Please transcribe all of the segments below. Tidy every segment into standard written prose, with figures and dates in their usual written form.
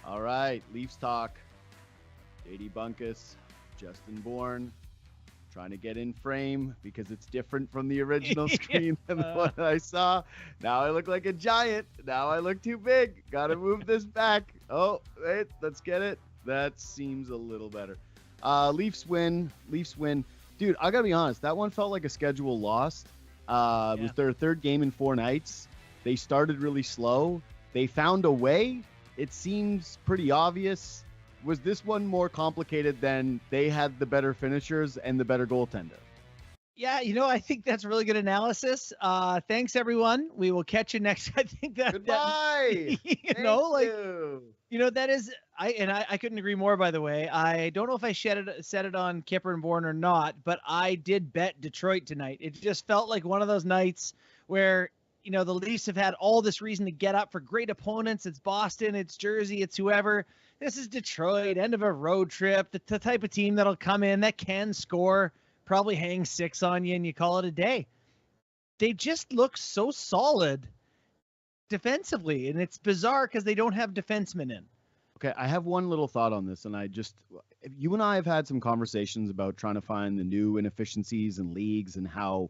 All right, Leafs talk. JD Bunkis, Justin Bourne, trying to get in frame because it's different from the original screen than the one I saw. Now I look like a giant. Now I look too big. Got to move this back. Oh, wait, let's get it. That seems a little better. Leafs win. Dude, I got to be honest. That one felt like a schedule loss. It was their third game in 4 nights. They started really slow. They found a way. It seems pretty obvious. Was this one more complicated than they had the better finishers and the better goaltender? Yeah, I think that's really good analysis. Thanks, everyone. We will catch you next. I think that. Goodbye. That is. I couldn't agree more. By the way, I don't know if I said it on Kipper and Bourne or not, but I did bet Detroit tonight. It just felt like one of those nights where the Leafs have had all this reason to get up for great opponents. It's Boston, it's Jersey, it's whoever. This is Detroit, end of a road trip, the type of team that'll come in, that can score, probably hang 6 on you, and you call it a day. They just look so solid defensively, and it's bizarre because they don't have defensemen in. Okay, I have one little thought on this, and you and I have had some conversations about trying to find the new inefficiencies in leagues and how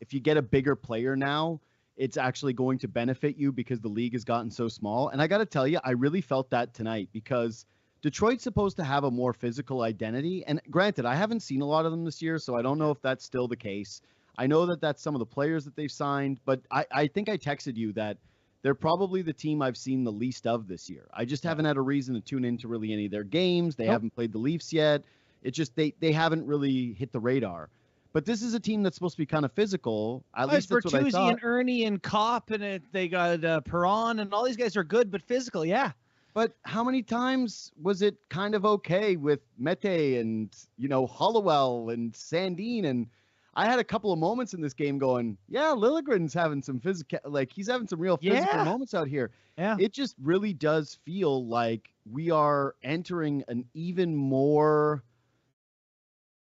if you get a bigger player now, it's actually going to benefit you because the league has gotten so small. And I got to tell you, I really felt that tonight because Detroit's supposed to have a more physical identity. And granted, I haven't seen a lot of them this year, so I don't know if that's still the case. I know that that's some of the players that they've signed, but I think I texted you that they're probably the team I've seen the least of this year. I just haven't had a reason to tune into really any of their games. They haven't played the Leafs yet. It's just they haven't really hit the radar. But this is a team that's supposed to be kind of physical. At least that's what I thought. And Ernie and Kopp, and they got Perron, and all these guys are good but physical, yeah. But how many times was it kind of okay with Mete and, Hollowell and Sandin? And I had a couple of moments in this game going, yeah, Liljegren's having some physical, he's having some real physical moments out here. Yeah. It just really does feel like we are entering an even more,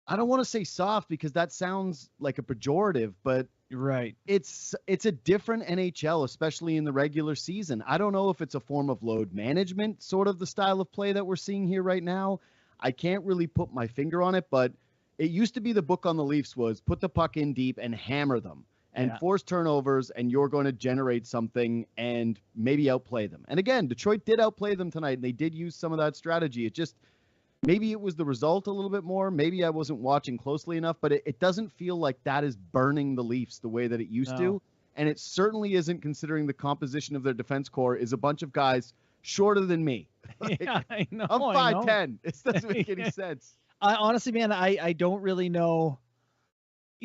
I don't want to say soft because that sounds like a pejorative, but right. It's a different NHL, especially in the regular season. I don't know if it's a form of load management, sort of the style of play that we're seeing here right now. I can't really put my finger on it, but it used to be the book on the Leafs was put the puck in deep and hammer them and force turnovers, and you're going to generate something and maybe outplay them. And again, Detroit did outplay them tonight, and they did use some of that strategy. It just, maybe it was the result a little bit more. Maybe I wasn't watching closely enough, but it doesn't feel like that is burning the Leafs the way that it used to. And it certainly isn't, considering the composition of their defense core is a bunch of guys shorter than me. I know. I'm 5'10". It doesn't make any sense. Honestly, man, I don't really know.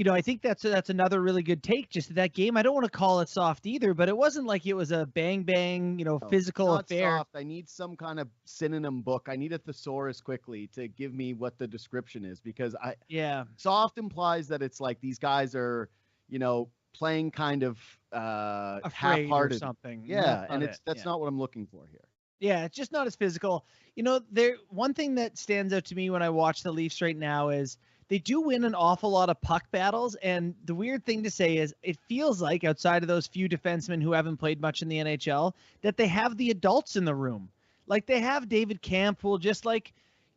I think that's another really good take. Just that game, I don't want to call it soft either, but it wasn't like it was a bang, physical affair. Soft. I need some kind of synonym book. I need a thesaurus quickly to give me what the description is, because soft implies that it's like these guys are, playing kind of half-hearted or something. Yeah, and that's not what I'm looking for here. Yeah, it's just not as physical. One thing that stands out to me when I watch the Leafs right now is they do win an awful lot of puck battles, and the weird thing to say is it feels like, outside of those few defensemen who haven't played much in the NHL, that they have the adults in the room. Like, they have David Kampf who will just,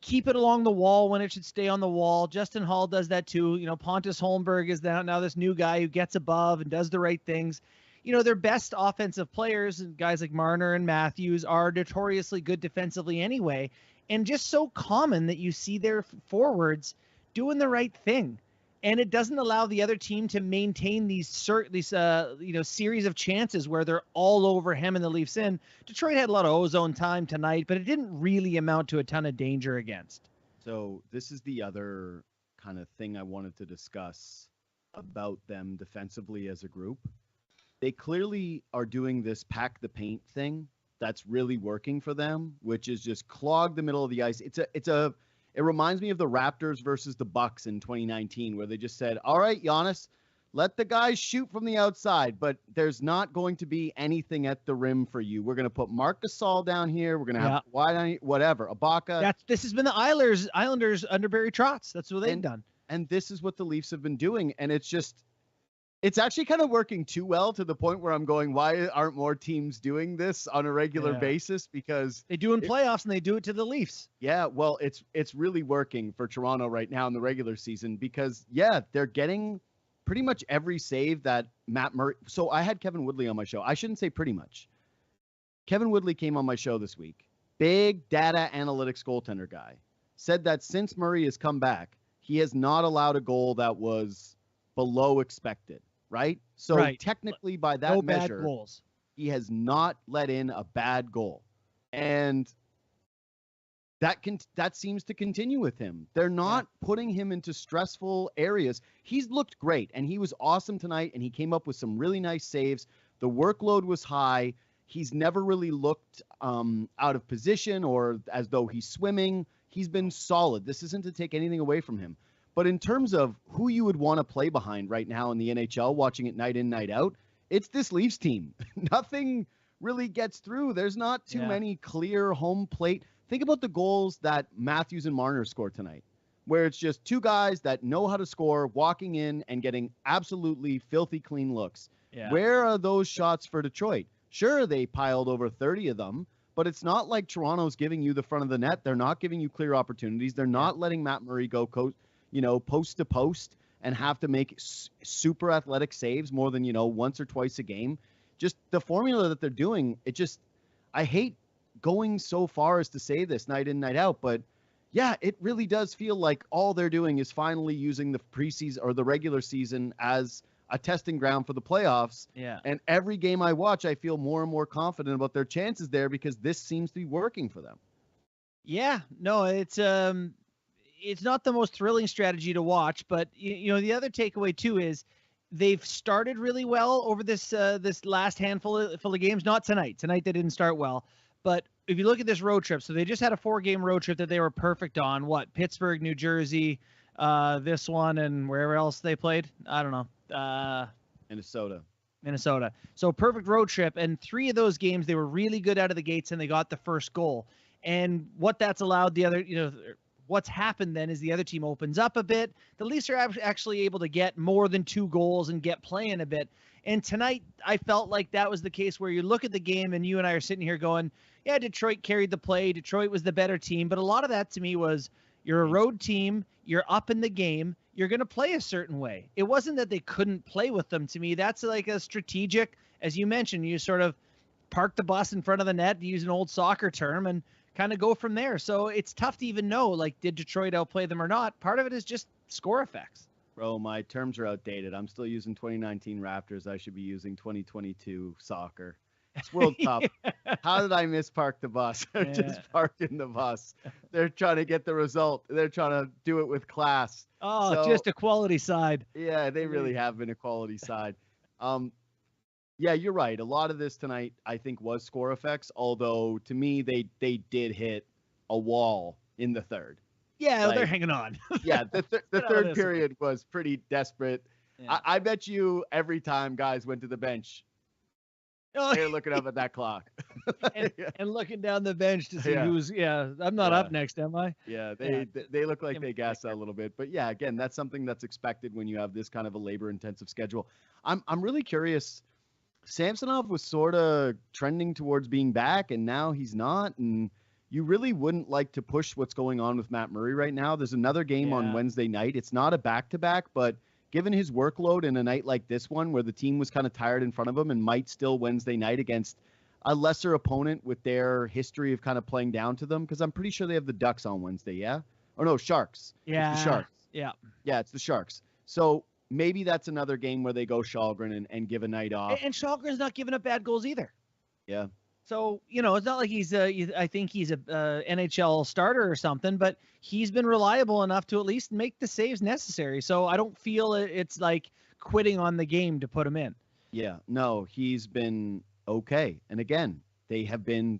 keep it along the wall when it should stay on the wall. Justin Hall does that too. Pontus Holmberg is now this new guy who gets above and does the right things. Their best offensive players, guys like Marner and Matthews, are notoriously good defensively anyway, and just so common that you see their forwards doing the right thing, and it doesn't allow the other team to maintain these series of chances where they're all over him and the Leafs in. Detroit had a lot of ozone time tonight, but it didn't really amount to a ton of danger against. So this is the other kind of thing I wanted to discuss about them defensively as a group. They clearly are doing this pack the paint thing that's really working for them, which is just clog the middle of the ice. It reminds me of the Raptors versus the Bucks in 2019, where they just said, all right, Giannis, let the guys shoot from the outside, but there's not going to be anything at the rim for you. We're going to put Marc Gasol down here. We're going to have whatever, Ibaka. This has been the Islanders under Barry Trotz. That's what they've done. And this is what the Leafs have been doing. And it's just, It's actually kind of working too well to the point where I'm going, why aren't more teams doing this on a regular basis? Because they do in playoffs and they do it to the Leafs. Yeah, well, it's really working for Toronto right now in the regular season because, they're getting pretty much every save that Matt Murray. So I had Kevin Woodley on my show. I shouldn't say pretty much. Kevin Woodley came on my show this week. Big data analytics goaltender guy. Said that since Murray has come back, he has not allowed a goal that was below expected, right? So technically by that measure, bad goals. He has not let in a bad goal. And that seems to continue with him. They're not putting him into stressful areas. He's looked great, and he was awesome tonight, and he came up with some really nice saves. The workload was high. He's never really looked out of position or as though he's swimming. He's been solid. This isn't to take anything away from him. But in terms of who you would want to play behind right now in the NHL, watching it night in, night out, it's this Leafs team. Nothing really gets through. There's not too many clear home plate. Think about the goals that Matthews and Marner scored tonight, where it's just two guys that know how to score, walking in and getting absolutely filthy clean looks. Yeah. Where are those shots for Detroit? Sure, they piled over 30 of them, but it's not like Toronto's giving you the front of the net. They're not giving you clear opportunities. They're not letting Matt Murray go post to post and have to make super athletic saves more than, once or twice a game. Just the formula that they're doing, I hate going so far as to say this night in, night out, but it really does feel like all they're doing is finally using the preseason or the regular season as a testing ground for the playoffs. Yeah. And every game I watch, I feel more and more confident about their chances there because this seems to be working for them. Yeah, no, it's not the most thrilling strategy to watch, but the other takeaway too is they've started really well over this last handful of games. Not tonight. Tonight they didn't start well. But if you look at this road trip, so they just had a 4-game road trip that they were perfect on. What? Pittsburgh, New Jersey, this one, and wherever else they played. I don't know. Minnesota. So perfect road trip. And 3 of those games, they were really good out of the gates, and they got the first goal. And what that's allowed the other, what's happened then is the other team opens up a bit. The Leafs are actually able to get more than 2 goals and get playing a bit. And tonight, I felt like that was the case where you look at the game and you and I are sitting here going, yeah, Detroit carried the play. Detroit was the better team. But a lot of that to me was you're a road team. You're up in the game. You're going to play a certain way. It wasn't that they couldn't play with them to me. That's like a strategic, as you mentioned, you sort of park the bus in front of the net, to use an old soccer term, and kind of go from there. So it's tough to even know, like, did Detroit outplay them or not? Part of it is just score effects. Bro, my terms are outdated. I'm still using 2019 Raptors. I should be using 2022 soccer. It's World Cup. How did I mispark the bus? I just parked in the bus. They're trying to get the result. They're trying to do it with class. Oh, so, just a quality side. Yeah, they really have been a quality side. Yeah, you're right. A lot of this tonight, I think, was score effects, although to me, they did hit a wall in the third. Yeah, they're hanging on. Yeah, the third period was pretty desperate. Yeah. I bet you every time guys went to the bench, they're looking up at that clock. and looking down the bench to see who's, I'm not up next, am I? Yeah, they look like they gassed out a little bit. But yeah, again, that's something that's expected when you have this kind of a labor-intensive schedule. I'm really curious. Samsonov was sort of trending towards being back, and now he's not. And you really wouldn't like to push what's going on with Matt Murray right now. There's another game on Wednesday night. It's not a back-to-back, but given his workload in a night like this one where the team was kind of tired in front of him and might still Wednesday night against a lesser opponent with their history of kind of playing down to them, because I'm pretty sure they have the Ducks on Wednesday, yeah? Or no, Sharks. Yeah. It's the Sharks. Yeah. Yeah, it's the Sharks. So maybe that's another game where they go Shalgren and give a night off. And Shalgren's not giving up bad goals either. Yeah. So, it's not like he's I think he's a NHL starter or something, but he's been reliable enough to at least make the saves necessary. So I don't feel it's like quitting on the game to put him in. Yeah, no, he's been okay. And again, they have been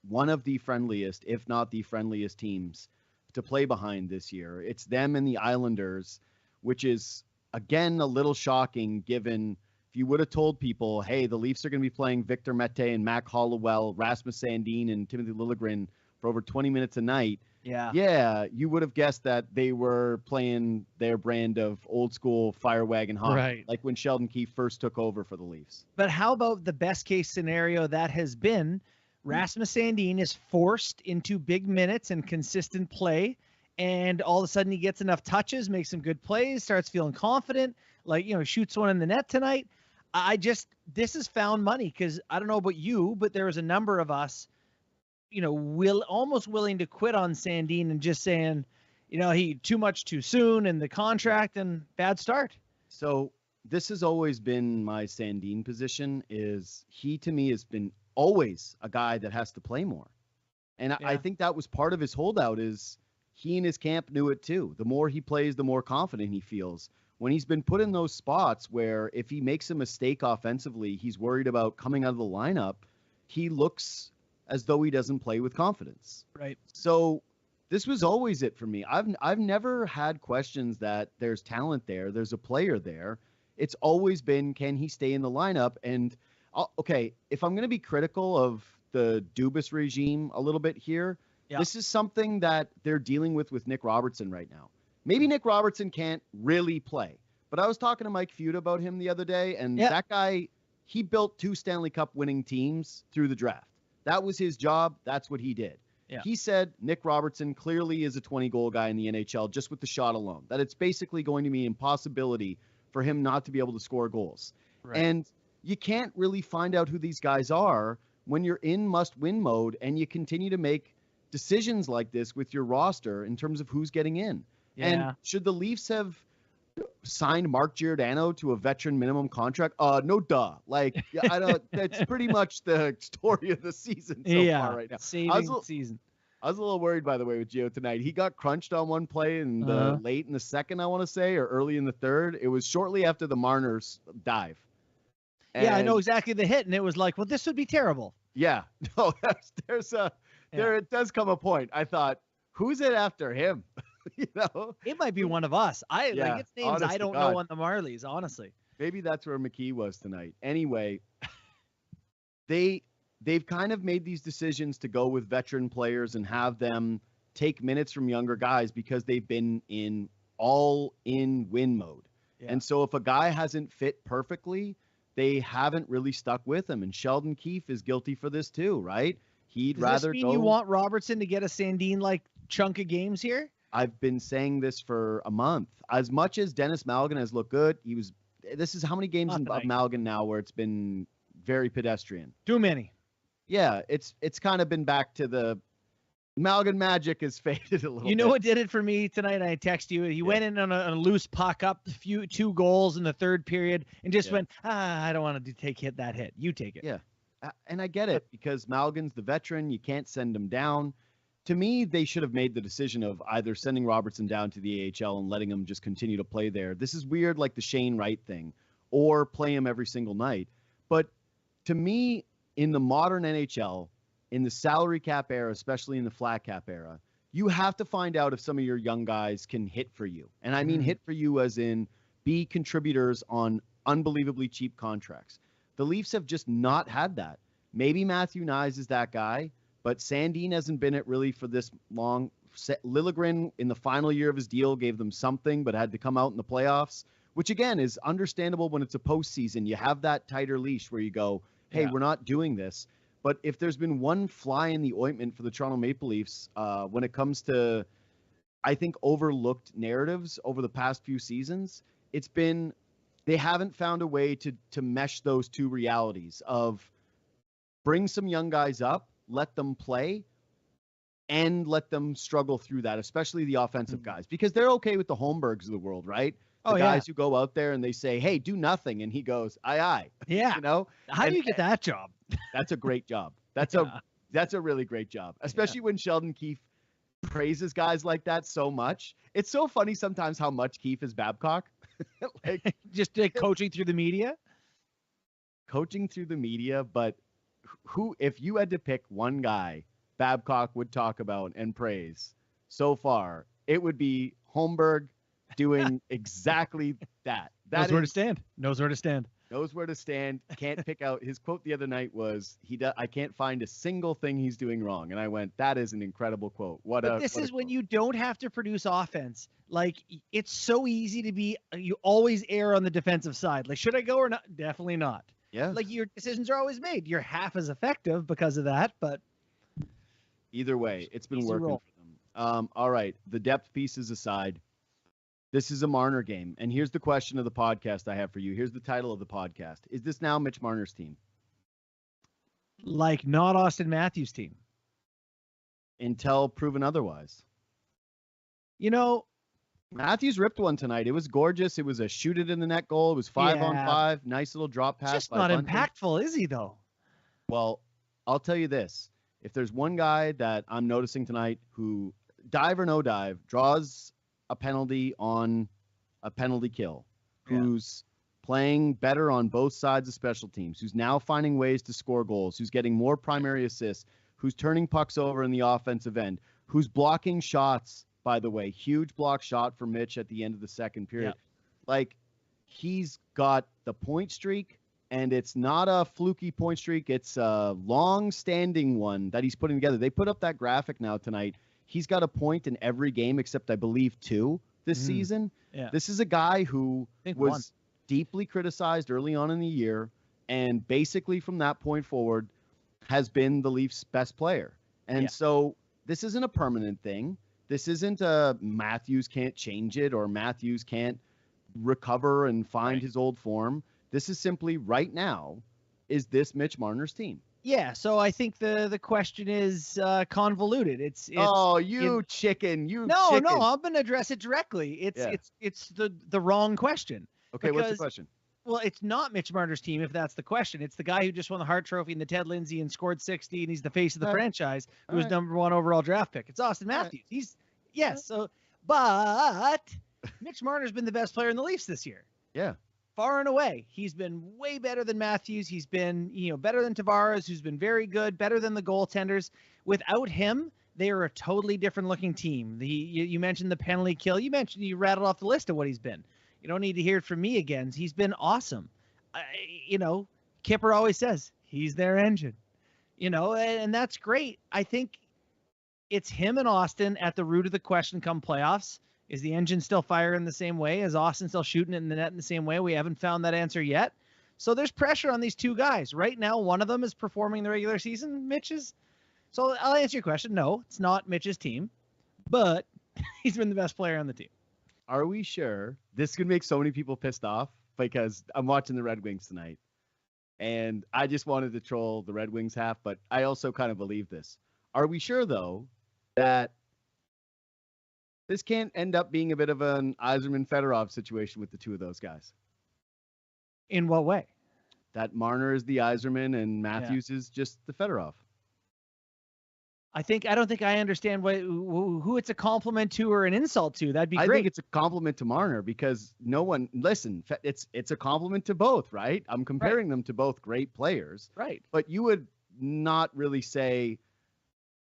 one of the friendliest, if not the friendliest teams to play behind this year. It's them and the Islanders, which is, again, a little shocking given if you would have told people, hey, the Leafs are going to be playing Victor Mete and Mac Hollowell, Rasmus Sandin, and Timothy Liljegren for over 20 minutes a night, yeah, you would have guessed that they were playing their brand of old school fire wagon hockey, Right. like when Sheldon Keefe first took over for the Leafs. But how about the best case scenario that has been Rasmus Sandin is forced into big minutes and consistent play, and all of a sudden he gets enough touches, makes some good plays, starts feeling confident, like, shoots one in the net tonight. This is found money, because I don't know about you, but there was a number of us, almost willing to quit on Sandin and just saying, he too much too soon and the contract and bad start. So this has always been my Sandin position, is he to me has been always a guy that has to play more. And I think that was part of his holdout, is he and his camp knew it too. The more he plays, the more confident he feels. When he's been put in those spots where if he makes a mistake offensively, he's worried about coming out of the lineup, he looks as though he doesn't play with confidence. Right. So this was always it for me. I've never had questions that there's talent there, there's a player there. It's always been, can he stay in the lineup? And okay, if I'm going to be critical of the Dubas regime a little bit here, this is something that they're dealing with Nick Robertson right now. Maybe Nick Robertson can't really play, but I was talking to Mike Feud about him the other day, and that guy, he built 2 Stanley Cup winning teams through the draft. That was his job. That's what he did. Yeah. He said Nick Robertson clearly is a 20-goal guy in the NHL just with the shot alone, that it's basically going to be an impossibility for him not to be able to score goals. Right. And you can't really find out who these guys are when you're in must-win mode and you continue to make decisions like this with your roster in terms of who's getting in. Yeah. And should the Leafs have signed Mark Giordano to a veteran minimum contract? No, duh. Like, I don't. That's pretty much the story of the season so far right now. Season. I was a little worried, by the way, with Gio tonight. He got crunched on one play in the late in the second, I want to say, or early in the third. It was shortly after the Marner's dive. And I know exactly the hit, and it was like, well, this would be terrible. Yeah, no, there it does come a point. I thought, who's it after him? It might be one of us. Like its names I don't know on the Marlies, honestly. Maybe that's where McKee was tonight. Anyway, they've kind of made these decisions to go with veteran players and have them take minutes from younger guys because they've been in win mode. Yeah. And so if a guy hasn't fit perfectly, they haven't really stuck with him. And Sheldon Keefe is guilty for this too, right? Does this mean you want Robertson to get a Sandin-like chunk of games here? I've been saying this for a month. As much as Dennis Malgin has looked good, this is how many games of Malgin now where it's been very pedestrian. Too many. Yeah, it's kind of been back to the Malgin magic has faded a little bit. You know what did it for me tonight? I text you. He went in on a loose puck up 2 goals in the third period and just went, I don't want to hit that hit. You take it. Yeah, and I get it because Malgin's the veteran. You can't send him down. To me, they should have made the decision of either sending Robertson down to the AHL and letting him just continue to play there. This is weird, like the Shane Wright thing, or play him every single night. But to me, in the modern NHL, in the salary cap era, especially in the flat cap era, you have to find out if some of your young guys can hit for you. And I mean hit for you as in be contributors on unbelievably cheap contracts. The Leafs have just not had that. Maybe Matthew Nyes is that guy, but Sandin hasn't been it really for this long. Liljegren, in the final year of his deal, gave them something, but had to come out in the playoffs, which, again, is understandable when it's a postseason. You have that tighter leash where you go, hey, we're not doing this. But if there's been one fly in the ointment for the Toronto Maple Leafs when it comes to, I think, overlooked narratives over the past few seasons, it's been they haven't found a way to mesh those two realities of bring some young guys up, let them play, and let them struggle through that, especially the offensive guys, because they're okay with the Holmbergs of the world, right? The guys who go out there and they say, hey, do nothing. And he goes, aye. Yeah. How do you get that job? That's a great job. That's a really great job, especially when Sheldon Keefe praises guys like that so much. It's so funny sometimes how much Keefe is Babcock. Just coaching through the media? Coaching through the media, but if you had to pick one guy Babcock would talk about and praise so far, it would be Holmberg doing exactly that. Knows where to stand. knows where to stand, can't pick out. His quote the other night was, I can't find a single thing he's doing wrong. And I went, that is an incredible quote. This is when you don't have to produce offense. Like, it's so easy to be, you always err on the defensive side. Like, should I go or not? Definitely not. Yeah. Like, your decisions are always made. You're half as effective because of that, but either way, it's been working for them. All right. The depth pieces aside, this is a Marner game. And here's the question of the podcast I have for you. Here's the title of the podcast. Is this now Mitch Marner's team? Like, not Austin Matthews' team. Until proven otherwise. You know, Matthews ripped one tonight. It was gorgeous. It was a shoot it in the net goal. It was 5-on-5. Nice little drop pass. Just not impactful, is he, though? Well, I'll tell you this. If there's one guy that I'm noticing tonight who, dive or no dive, draws a penalty on a penalty kill, who's playing better on both sides of special teams, who's now finding ways to score goals, who's getting more primary assists, who's turning pucks over in the offensive end, who's blocking shots, by the way, huge block shot for Mitch at the end of the second period. Yep. Like, he's got the point streak, and it's not a fluky point streak. It's a long-standing one that he's putting together. They put up that graphic now tonight. He's got a point in every game except, I believe, 2 this season. Yeah. This is a guy who was deeply criticized early on in the year, and basically from that point forward has been the Leafs' best player. And so this isn't a permanent thing. This isn't a Matthews can't change it or Matthews can't recover and find his old form. This is simply right now, is this Mitch Marner's team? Yeah, so I think the question is convoluted. It's chicken. No, I'm going to address it directly. It's the wrong question. Okay, what's the question? Well, it's not Mitch Marner's team if that's the question. It's the guy who just won the Hart Trophy and the Ted Lindsay and scored 60, and he's the face of the franchise, who was number 1 overall draft pick. It's Austin Matthews. But Mitch Marner's been the best player in the Leafs this year. Yeah. Far and away. He's been way better than Matthews. He's been, better than Tavares, who's been very good, better than the goaltenders. Without him, they are a totally different looking team. You mentioned the penalty kill. You rattled off the list of what he's been. You don't need to hear it from me again. He's been awesome. Kipper always says he's their engine, and that's great. I think it's him and Austin at the root of the question come playoffs. Is the engine still firing the same way? Is Austin still shooting it in the net in the same way? We haven't found that answer yet. So there's pressure on these two guys. Right now, one of them is performing the regular season. Mitch is. So I'll answer your question. No, it's not Mitch's team, but he's been the best player on the team. Are we sure? This could make so many people pissed off because I'm watching the Red Wings tonight. And I just wanted to troll the Red Wings half, but I also kind of believe this. Are we sure, though, that this can't end up being a bit of an Yzerman-Fedorov situation with the two of those guys? In what way? That Marner is the Yzerman and Matthews is just the Fedorov. I don't think I understand who it's a compliment to or an insult to. That'd be great. I think it's a compliment to Marner because it's a compliment to both, right? I'm comparing them to both great players. Right. But you would not really say,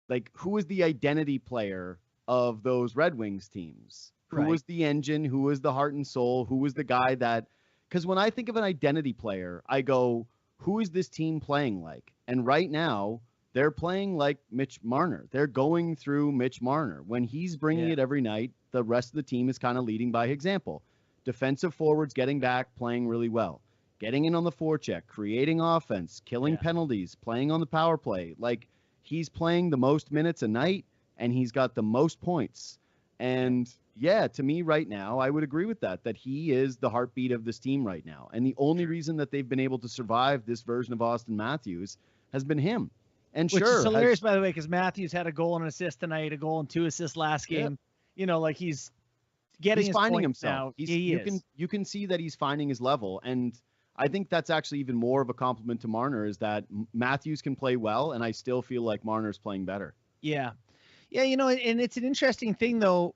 like, who was the identity player of those Red Wings teams? Who was the engine? Who was the heart and soul? Who was the guy that, because when I think of an identity player, I go, who is this team playing like? And right now, they're playing like Mitch Marner. They're going through Mitch Marner. When he's bringing it every night, the rest of the team is kind of leading by example. Defensive forwards getting back, playing really well. Getting in on the forecheck, creating offense, killing penalties, playing on the power play. Like, he's playing the most minutes a night, and he's got the most points. And, to me right now, I would agree with that he is the heartbeat of this team right now. And the only reason that they've been able to survive this version of Austin Matthews has been him. And which is hilarious, by the way, because Matthews had a goal and an assist tonight, a goal and 2 assists last game. Like he's getting his finding points himself. Now. You can see that he's finding his level. And I think that's actually even more of a compliment to Marner is that Matthews can play well, and I still feel like Marner's playing better. Yeah. Yeah, and it's an interesting thing, though.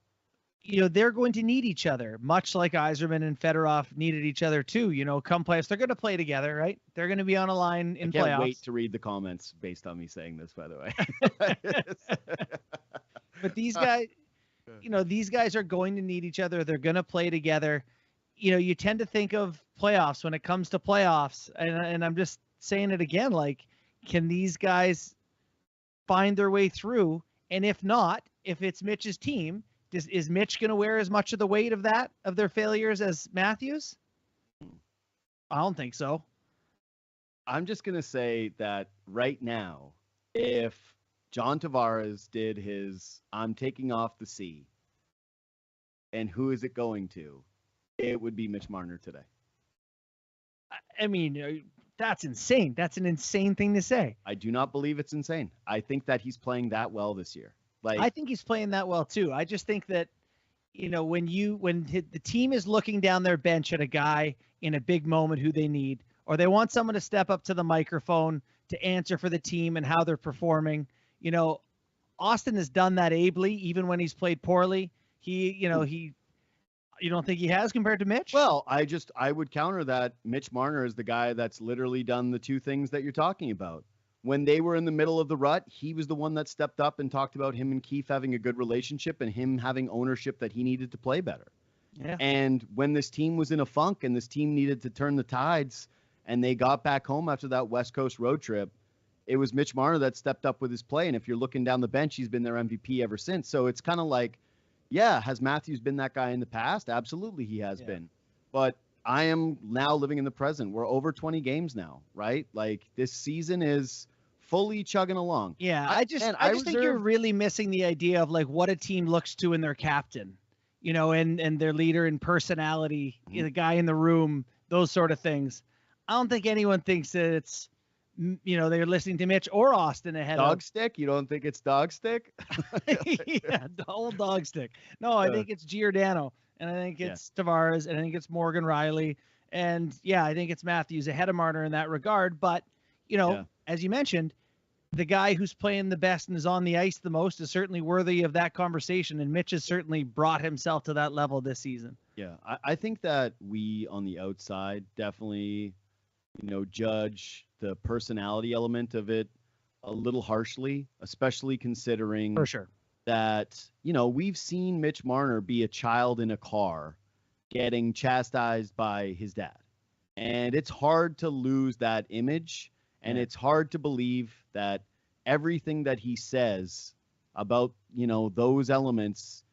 They're going to need each other, much like Yzerman and Fedorov needed each other too. Come playoffs, they're going to play together, right? They're going to be on a line in playoffs. I can't wait to read the comments based on me saying this, by the way. But these guys, these guys are going to need each other. They're going to play together. you tend to think of playoffs when it comes to playoffs, and I'm just saying it again, like, can these guys find their way through? And if not, if it's Mitch's team, is Mitch going to wear as much of the weight of their failures as Matthews? I don't think so. I'm just going to say that right now, if John Tavares did his I'm taking off the C, and who is it going to? It would be Mitch Marner today. I mean, that's insane. That's an insane thing to say. I do not believe it's insane. I think that he's playing that well this year. Like, I think he's playing that well too. I just think that, when the team is looking down their bench at a guy in a big moment who they need, or they want someone to step up to the microphone to answer for the team and how they're performing, Austin has done that ably, even when he's played poorly. You don't think he has compared to Mitch? Well, I would counter that Mitch Marner is the guy that's literally done the two things that you're talking about. When they were in the middle of the rut, he was the one that stepped up and talked about him and Keefe having a good relationship and him having ownership that he needed to play better. Yeah. And when this team was in a funk and this team needed to turn the tides and they got back home after that West Coast road trip, it was Mitch Marner that stepped up with his play. And if you're looking down the bench, he's been their MVP ever since. So it's kind of like, yeah, has Matthews been that guy in the past? Absolutely, he has been. But I am now living in the present. We're over 20 games now, right? Like, this season is fully chugging along. Yeah, I just think you're really missing the idea of like what a team looks to in their captain, and their leader and personality, the guy in the room, those sort of things. I don't think anyone thinks that it's, they're listening to Mitch or Austin ahead dog stick? You don't think it's dog stick? Yeah, the old dog stick. No, I think it's Giordano, and I think it's Tavares, and I think it's Morgan Riley, and I think it's Matthews ahead of Marner in that regard. But as you mentioned, the guy who's playing the best and is on the ice the most is certainly worthy of that conversation, and Mitch has certainly brought himself to that level this season. Yeah, I think that we on the outside definitely, judge the personality element of it a little harshly, especially considering for sure that, we've seen Mitch Marner be a child in a car getting chastised by his dad. And it's hard to lose that image. And it's hard to believe that everything that he says about, those elements,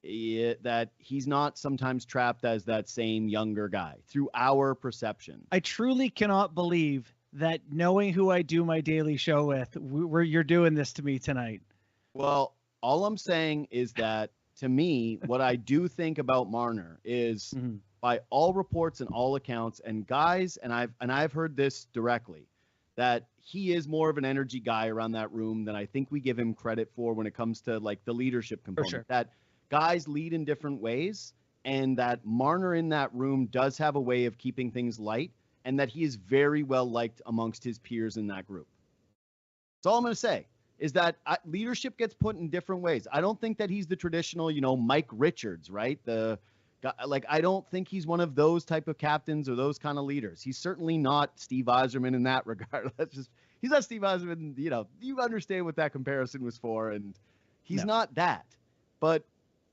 that he's not sometimes trapped as that same younger guy through our perception. I truly cannot believe that, knowing who I do my daily show with, you're doing this to me tonight. Well, all I'm saying is that, to me, what I do think about Marner is, by all reports and all accounts, and guys, and I've heard this directly, that he is more of an energy guy around that room than I think we give him credit for when it comes to like the leadership component. For sure. That guys lead in different ways, and that Marner in that room does have a way of keeping things light, and that he is very well liked amongst his peers in that group. That's all I'm going to say, is that leadership gets put in different ways. I don't think that he's the traditional, Mike Richards, right? I don't think he's one of those type of captains or those kind of leaders. He's certainly not Steve Yzerman in that regard. He's not Steve Yzerman. You understand what that comparison was for, and he's not that. But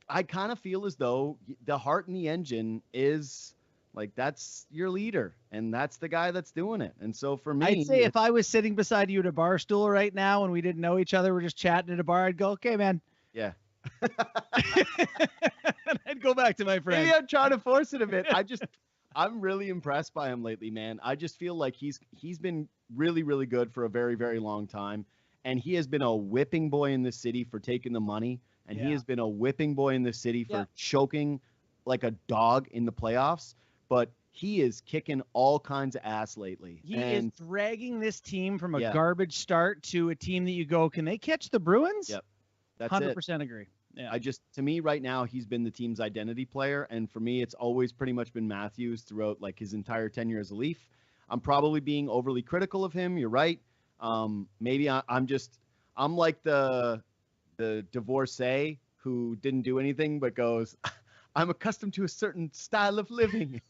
I kind of feel as though the heart and the engine is like, that's your leader, and that's the guy that's doing it. And so for me, I'd say if I was sitting beside you at a bar stool right now and we didn't know each other, we're just chatting at a bar, I'd go, okay, man. Yeah. I'd go back to my friend. Maybe I'm trying to force it a bit. I'm really impressed by him lately, man. I just feel like he's been really, really good for a very, very long time. And he has been a whipping boy in this city for taking the money. And he has been a whipping boy in this city for choking like a dog in the playoffs. But he is kicking all kinds of ass lately. He is dragging this team from a garbage start to a team that you go, can they catch the Bruins? Yep. That's 100% agree. Yeah. To me right now, he's been the team's identity player. And for me, it's always pretty much been Matthews throughout like his entire tenure as a Leaf. I'm probably being overly critical of him. You're right. Maybe I'm like the divorcee who didn't do anything but goes, I'm accustomed to a certain style of living.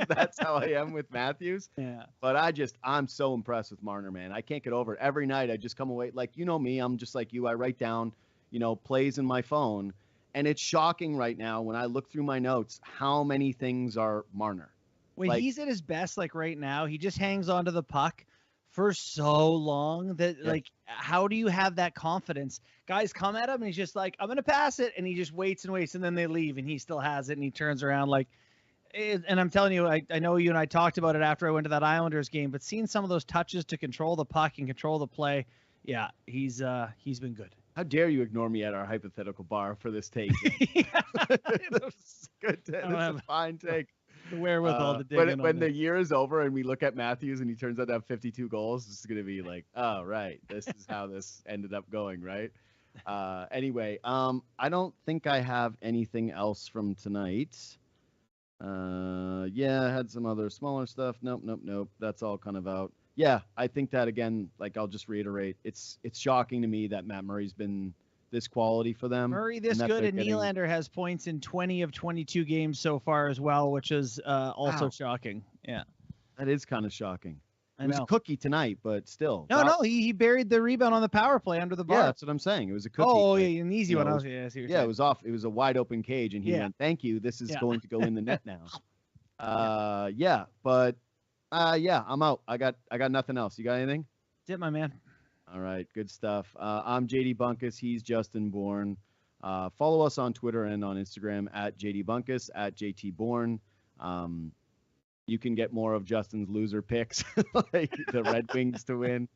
That's how I am with Matthews. Yeah. But I'm so impressed with Marner, man. I can't get over it. Every night I just come away, like, me, I'm just like you. I write down, plays in my phone. And it's shocking right now when I look through my notes how many things are Marner. When he's at his best, like right now, he just hangs onto the puck for so long that like, how do you have that confidence? Guys come at him and he's just like, I'm gonna pass it, and he just waits and waits, and then they leave and he still has it, and he turns around like. And I'm telling you, I know you and I talked about it after I went to that Islanders game, but seeing some of those touches to control the puck and control the play, yeah, he's been good. How dare you ignore me at our hypothetical bar for this take? That's good. That's a fine take. The wherewithal to dig in when the year is over and we look at Matthews and he turns out to have 52 goals, it's going to be like, oh, right, this is how this ended up going, right? Anyway, I don't think I have anything else from tonight. I had some other smaller stuff. Nope. That's all kind of out. Yeah, I think that again, like I'll just reiterate, it's shocking to me that Matt Murray's been this quality for them. Murray this good, and Nylander has points in 20 of 22 games so far as well, which is also shocking. Yeah, that is kind of shocking. It was a cookie tonight, but still. No, he buried the rebound on the power play under the bar. Yeah, that's what I'm saying. It was a cookie. Oh, yeah, an easy one. It was off. It was a wide open cage, and he went, "Thank you. This is going to go in the net now." I'm out. I got nothing else. You got anything? That's it, my man. All right, good stuff. I'm JD Bunkis. He's Justin Bourne. Follow us on Twitter and on Instagram at JD Bunkis, at JT Bourne. You can get more of Justin's loser picks, like the Red Wings to win.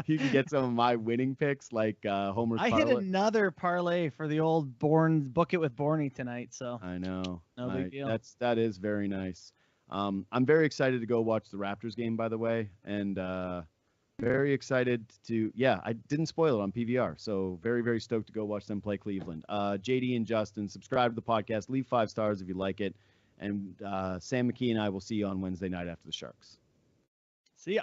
You can get some of my winning picks, like Homer's parlay. I hit another parlay for the old Bourne book it with Borny tonight. So I know. No big deal. That is very nice. I'm very excited to go watch the Raptors game, by the way, and very excited to. Yeah, I didn't spoil it on PVR, so very, very stoked to go watch them play Cleveland. JD and Justin, subscribe to the podcast, leave 5 stars if you like it. And Sam McKee and I will see you on Wednesday night after the Sharks. See ya.